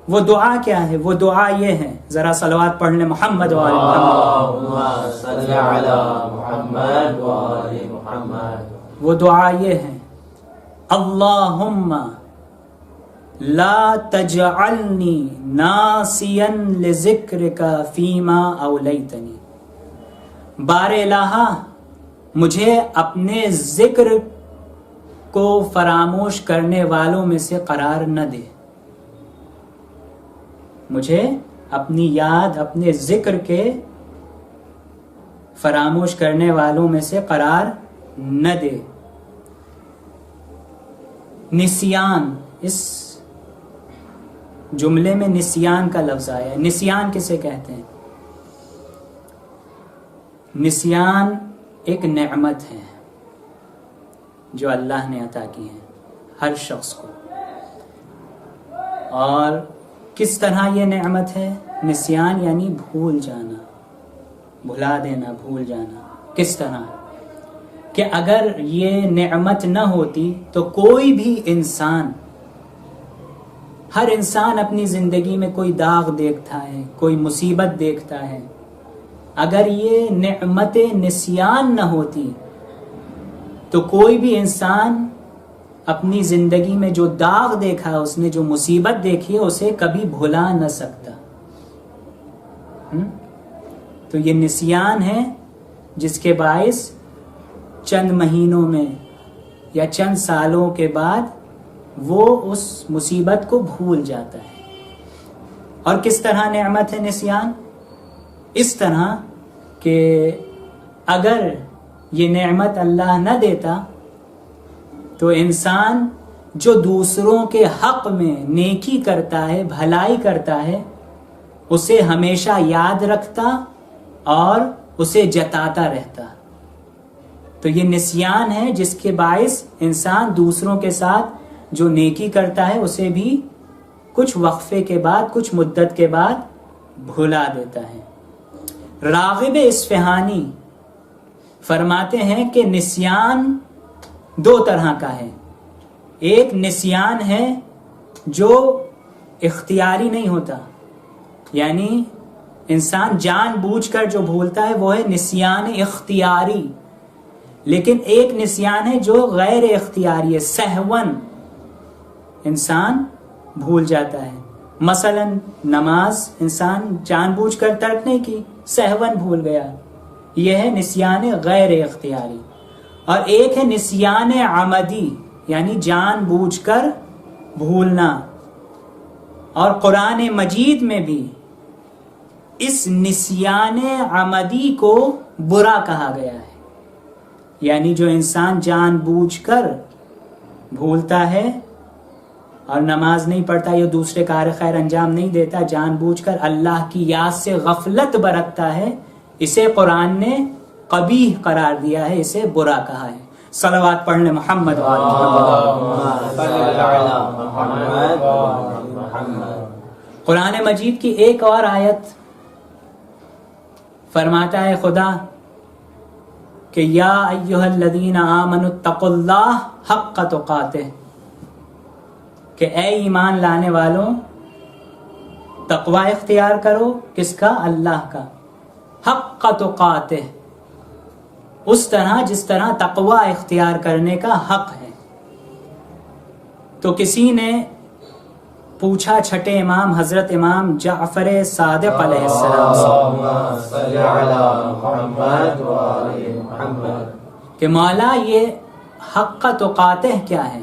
وہ دعا کیا ہے؟ وہ دعا یہ ہے، ذرا صلوات پڑھ لیں محمد و آل محمد. اللهم صل على محمد وآل محمد. وہ دعا یہ ہے، اللہم لا تجعلنی ناسیا لذکرک فیما اولیتنی. بار الہ، مجھے اپنے ذکر کو فراموش کرنے والوں میں سے قرار نہ دے. مجھے اپنی یاد، اپنے ذکر کے فراموش کرنے والوں میں سے قرار نہ دے. نسیان، اس جملے میں نسیان کا لفظ آیا ہے. نسیان کسے کہتے ہیں؟ نسیان ایک نعمت ہے جو اللہ نے عطا کی ہے ہر شخص کو. اور کس طرح یہ نعمت ہے؟ نسیان یعنی بھول جانا، بھلا دینا، بھول جانا. کس طرح کہ اگر یہ نعمت نہ ہوتی تو کوئی بھی انسان، ہر انسان اپنی زندگی میں کوئی داغ دیکھتا ہے، کوئی مصیبت دیکھتا ہے. اگر یہ نعمت نسیان نہ ہوتی تو کوئی بھی انسان اپنی زندگی میں جو داغ دیکھا، اس نے جو مصیبت دیکھی ہے، اسے کبھی بھلا نہ سکتا. تو یہ نسیان ہے جس کے باعث چند مہینوں میں یا چند سالوں کے بعد وہ اس مصیبت کو بھول جاتا ہے. اور کس طرح نعمت ہے نسیان؟ اس طرح کہ اگر یہ نعمت اللہ نہ دیتا تو انسان جو دوسروں کے حق میں نیکی کرتا ہے، بھلائی کرتا ہے، اسے ہمیشہ یاد رکھتا اور اسے جتاتا رہتا. تو یہ نسیان ہے جس کے باعث انسان دوسروں کے ساتھ جو نیکی کرتا ہے اسے بھی کچھ وقفے کے بعد، کچھ مدت کے بعد بھلا دیتا ہے. راغب اصفہانی فرماتے ہیں کہ نسیان دو طرح کا ہے. ایک نسیان ہے جو اختیاری نہیں ہوتا، یعنی انسان جان بوجھ کر جو بھولتا ہے وہ ہے نسیان اختیاری. لیکن ایک نسیان ہے جو غیر اختیاری ہے، سہون انسان بھول جاتا ہے. مثلا نماز انسان جان بوجھ کر ترک نہیں کی، سہون بھول گیا، یہ ہے نسیان غیر اختیاری. اور ایک ہے نسیان عمدی، یعنی جان بوجھ کر بھولنا. اور قرآن مجید میں بھی اس نسیان عمدی کو برا کہا گیا ہے. یعنی جو انسان جان بوجھ کر بھولتا ہے اور نماز نہیں پڑھتا یا دوسرے کار خیر انجام نہیں دیتا، جان بوجھ کر اللہ کی یاد سے غفلت برتتا ہے، اسے قرآن نے قبیح قرار دیا ہے، اسے برا کہا ہے. صلوات پڑھ لیں محمد وآل محمد. قرآن مجید کی ایک اور آیت فرماتا ہے خدا کہ یا ایھا الذین آمنوا اتقوا اللہ حق تقاتہ، کہ اے ایمان لانے والوں تقوی اختیار کرو. کس کا؟ اللہ کا. حق تقاتہ، اس طرح جس طرح تقوی اختیار کرنے کا حق ہے. تو کسی نے پوچھا چھٹے امام حضرت امام جعفر صادق علیہ السلام سے کہ مولا یہ حق تقاتہ کیا ہے؟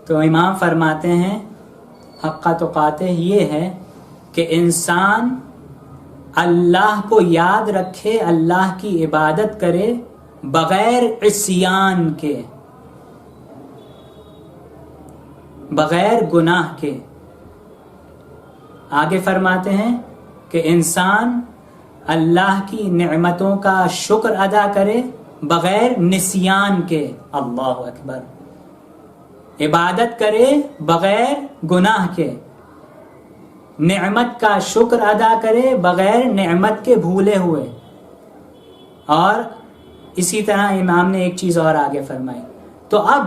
تو امام فرماتے ہیں حق تقاتہ یہ ہے کہ انسان اللہ کو یاد رکھے، اللہ کی عبادت کرے بغیر عصیان کے، بغیر گناہ کے. آگے فرماتے ہیں کہ انسان اللہ کی نعمتوں کا شکر ادا کرے بغیر نسیان کے، اللہ اکبر، عبادت کرے بغیر گناہ کے، نعمت کا شکر ادا کرے بغیر نعمت کے بھولے ہوئے. اور اسی طرح امام نے ایک چیز اور آگے فرمائی. تو اب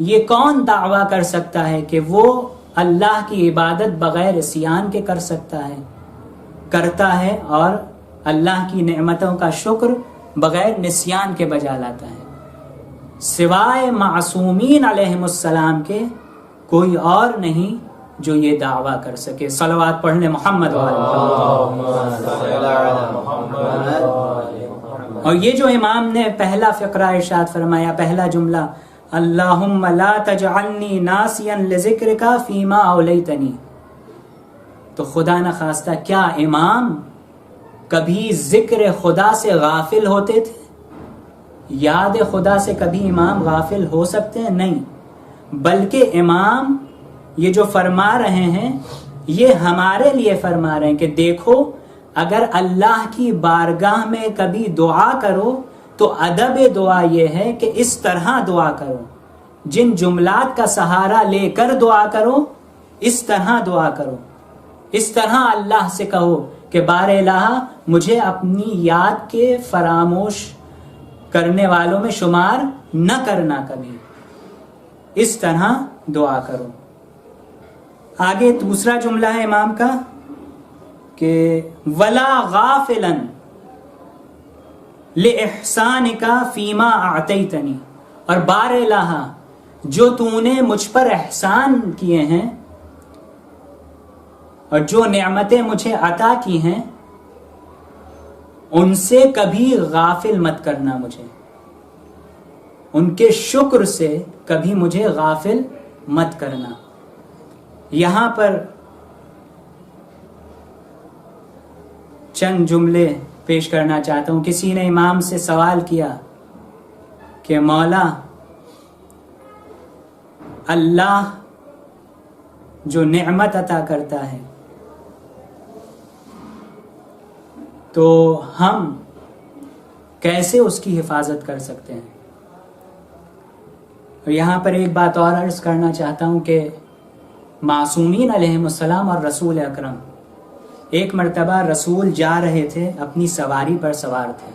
یہ کون دعویٰ کر سکتا ہے کہ وہ اللہ کی عبادت بغیر عصیان کے کر سکتا ہے، کرتا ہے، اور اللہ کی نعمتوں کا شکر بغیر نسیان کے بجا لاتا ہے؟ سوائے معصومین علیہم السلام کے کوئی اور نہیں جو یہ دعویٰ کر سکے. صلوات پڑھ لیں محمد اور یہ جو امام نے پہلا فقرہ ارشاد فرمایا، پہلا جملہ، اللہم لا تجعلنی ناسیا لذکرک فیما اولیتنی، تو خدا نخواستہ کیا امام کبھی ذکر خدا سے غافل ہوتے تھے؟ یاد خدا سے کبھی امام غافل ہو سکتے ہیں؟ نہیں، بلکہ امام یہ جو فرما رہے ہیں یہ ہمارے لیے فرما رہے ہیں کہ دیکھو، اگر اللہ کی بارگاہ میں کبھی دعا کرو تو ادب دعا یہ ہے کہ اس طرح دعا کرو، جن جملات کا سہارا لے کر دعا کرو اس طرح دعا کرو، اس طرح اللہ سے کہو کہ بار الہ مجھے اپنی یاد کے فراموش کرنے والوں میں شمار نہ کرنا کبھی، اس طرح دعا کرو. آگے دوسرا جملہ ہے امام کا کہ ولا غافلا لإحسانک فیما اعطیتنی، اور بار الہ جو تو نے مجھ پر احسان کیے ہیں اور جو نعمتیں مجھے عطا کی ہیں ان سے کبھی غافل مت کرنا، مجھے ان کے شکر سے کبھی مجھے غافل مت کرنا. یہاں پر چند جملے پیش کرنا چاہتا ہوں. کسی نے امام سے سوال کیا کہ مولا، اللہ جو نعمت عطا کرتا ہے تو ہم کیسے اس کی حفاظت کر سکتے ہیں؟ اور یہاں پر ایک بات اور عرض کرنا چاہتا ہوں کہ معصومین علیہم السلام اور رسول اکرم، ایک مرتبہ رسول جا رہے تھے، اپنی سواری پر سوار تھے.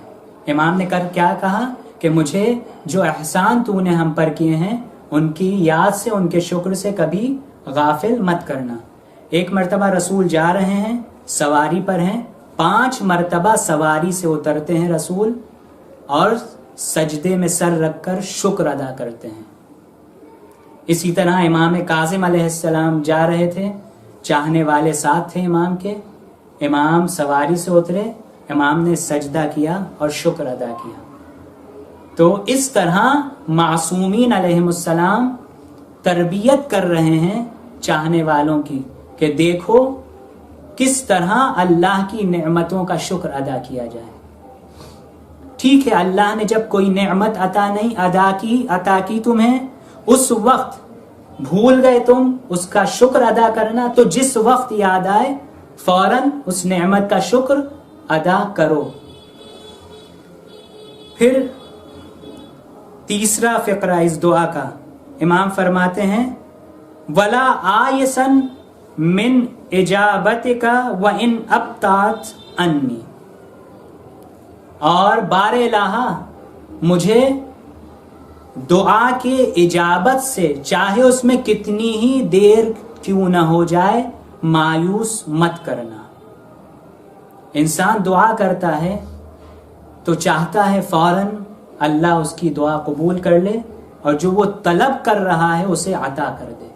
امام نے کیا کہا کہ مجھے جو احسان تو نے ہم پر کیے ہیں ان کی یاد سے، ان کے شکر سے کبھی غافل مت کرنا. ایک مرتبہ رسول جا رہے ہیں، سواری پر ہیں، 5 مرتبہ سواری سے اترتے ہیں رسول اور سجدے میں سر رکھ کر شکر ادا کرتے ہیں. اسی طرح امام کاظم علیہ السلام جا رہے تھے، چاہنے والے ساتھ تھے امام کے، امام سواری سے اترے، امام نے سجدہ کیا اور شکر ادا کیا. تو اس طرح معصومین علیہم السلام تربیت کر رہے ہیں چاہنے والوں کی کہ دیکھو کس طرح اللہ کی نعمتوں کا شکر ادا کیا جائے. ٹھیک ہے، اللہ نے جب کوئی نعمت عطا کی تمہیں، اس وقت بھول گئے تم اس کا شکر ادا کرنا، تو جس وقت یاد آئے فوراً اس نعمت کا شکر ادا کرو. پھر تیسرا فقرہ اس دعا کا، امام فرماتے ہیں ولا آیسن من اجابتک وان ابطأت عنی، اور بار الہ مجھے دعا کے اجابت سے، چاہے اس میں کتنی ہی دیر کیوں نہ ہو جائے، مایوس مت کرنا. انسان دعا کرتا ہے تو چاہتا ہے فوراً اللہ اس کی دعا قبول کر لے اور جو وہ طلب کر رہا ہے اسے عطا کر دے.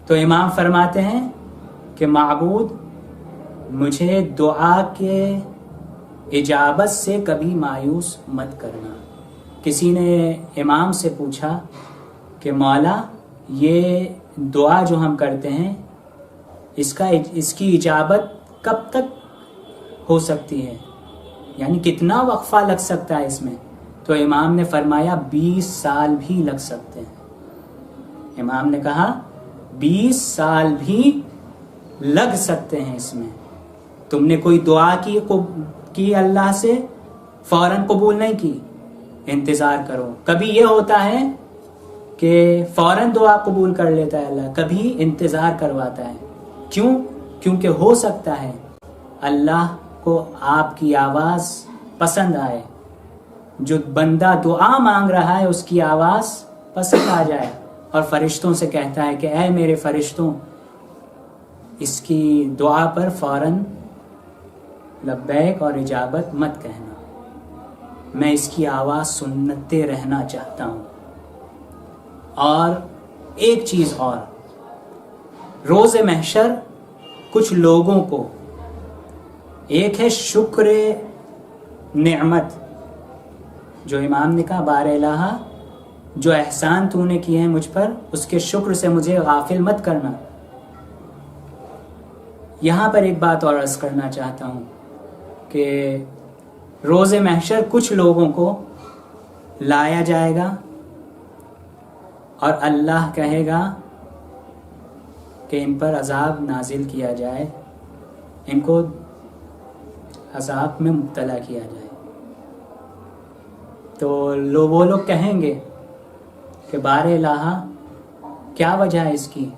تو امام فرماتے ہیں کہ معبود مجھے دعا کے اجابت سے کبھی مایوس مت کرنا. کسی نے امام سے پوچھا کہ مولا یہ دعا جو ہم کرتے ہیں اس کی اجابت کب تک ہو سکتی ہے، یعنی کتنا وقفہ لگ سکتا ہے اس میں؟ تو امام نے فرمایا 20 سال بھی لگ سکتے ہیں. امام نے کہا 20 سال بھی لگ سکتے ہیں اس میں. تم نے کوئی دعا کی اللہ سے فوراً قبول نہیں کی، انتظار کرو. کبھی یہ ہوتا ہے کہ فوراً دعا قبول کر لیتا ہے اللہ، کبھی انتظار کرواتا ہے. کیوں؟ کیونکہ ہو سکتا ہے اللہ کو آپ کی آواز پسند آئے، جو بندہ دعا مانگ رہا ہے اس کی آواز پسند آ جائے، اور فرشتوں سے کہتا ہے کہ اے میرے فرشتوں، اس کی دعا پر فوراً لبیک اور اجابت مت کہنا، میں اس کی آواز سنتے رہنا چاہتا ہوں. اور ایک چیز اور، روز محشر کچھ لوگوں کو، ایک ہے شکر نعمت، جو امام نے کہا بار الہ جو احسان تو نے کیے ہیں مجھ پر، اس کے شکر سے مجھے غافل مت کرنا. یہاں پر ایک بات اور عرض کرنا چاہتا ہوں کہ روز محشر کچھ لوگوں کو لایا جائے گا اور اللہ کہے گا کہ ان پر عذاب نازل کیا جائے، ان کو عذاب میں مبتلا کیا جائے. تو وہ لوگ کہیں گے کہ بار الہ کیا وجہ ہے اس کی،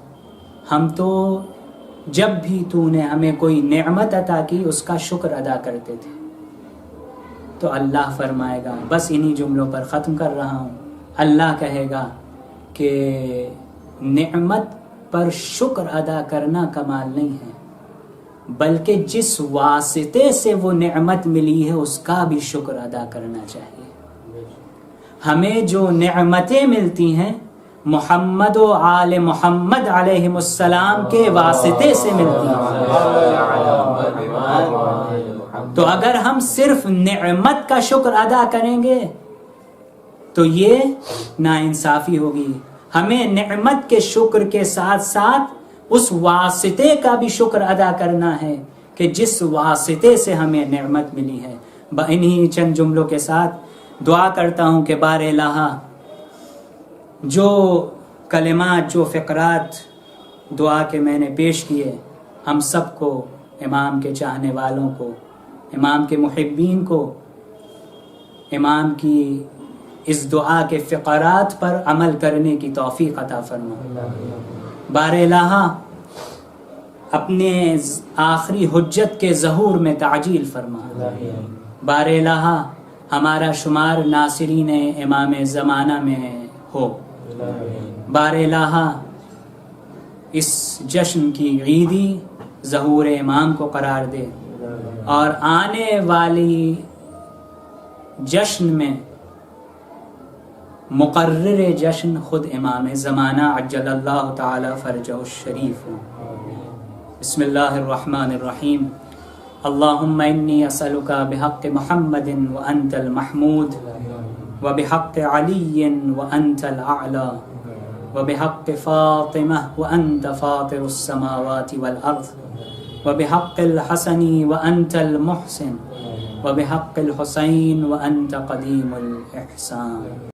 ہم تو جب بھی تو نے ہمیں کوئی نعمت عطا کی اس کا شکر ادا کرتے تھے. تو اللہ فرمائے گا، بس انہی جملوں پر ختم کر رہا ہوں، اللہ کہے گا کہ نعمت پر شکر ادا کرنا کمال نہیں ہے، بلکہ جس واسطے سے وہ نعمت ملی ہے اس کا بھی شکر ادا کرنا چاہیے. ہمیں جو نعمتیں ملتی ہیں محمد و آل محمد علیہ السلام کے واسطے سے ملتی ہیں. تو اگر ہم صرف نعمت کا شکر ادا کریں گے تو یہ ناانصافی ہوگی. ہمیں نعمت کے شکر کے ساتھ ساتھ اس واسطے کا بھی شکر ادا کرنا ہے کہ جس واسطے سے ہمیں نعمت ملی ہے. انہی چند جملوں کے ساتھ دعا کرتا ہوں کہ بار الہ جو کلمات، جو فقرات دعا کے میں نے پیش کیے، ہم سب کو، امام کے چاہنے والوں کو، امام کے محبین کو، امام کی اس دعا کے فقرات پر عمل کرنے کی توفیق عطا فرما. بار الہ اپنے آخری حجت کے ظہور میں تعجیل فرما. بار الہ ہمارا شمار ناصرین امام زمانہ میں ہو. بار الہ اس جشن کی عیدی ظہور امام کو قرار دے، اور آنے والی جشن میں مقرر جشن خود امام زمانہ عجل اللہ تعالی فرجہ الشریف ہو. بسم اللہ الرحمن الرحیم. اللہم انی اسألک بحق محمد وانت المحمود، وبحق علی وانت الاعلی، وبحق فاطمہ وانت فاطر السماوات والارض، وبحق الحسن وانت المحسن، وبحق الحسین وانت قدیم الاحسان.